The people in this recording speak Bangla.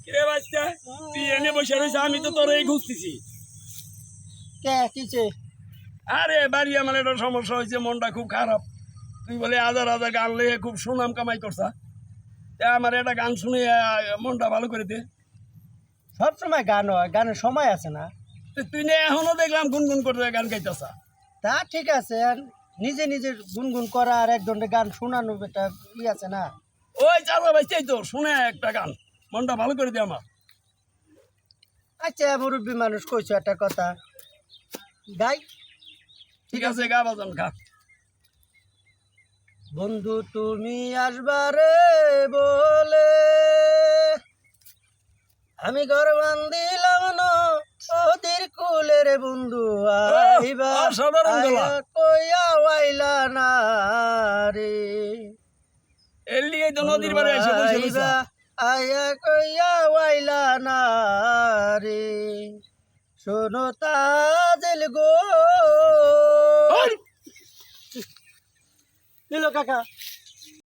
কিরে বাচ্চা তুই এনে বসে রয়েছে, আমি তো তোর এই খুঁজতেছি। কে কিছে? আরে বাড়ি আমার একটা সমস্যা হয়েছে, মনটা খুব খারাপ। তুই বলে হাজার হাজার গান লেগে খুব সুনাম কামাই করছা, আমার একটা গান শুনে মনটা ভালো করে দে। সব সময় গান হয়, গানের সময় আছে না? তুই না এখনো দেখলাম গুনগুন করতে গান গাইতেছা। তা ঠিক আছে, আর নিজে নিজে গুনগুন করা আর এক ধরনের গান শোনানো এটা আছে না? ওই চাচা ভাই তো শুনে একটা গান, মনটা ভালো করে দে আমার। আচ্ছা মুরব্বী মানুষ কইছো একটা কথা, গাই। ঠিক আছে, গা বাজান খা। বন্ধু তুমি আসবারে বলে আমি ঘর বান্ধিলাম নদীর কুলে রে বন্ধু, আইবা অসাধারণ গলা। আইয়া কইয়া ওয়াইলা না রে, এর লিগে তো নদীর বারে এসে বসে রয়েছে। আইবা আইয়া কইয়া ওয়াইলা না রে, শোনো তাজেল গো। ওই, নিল কাকা।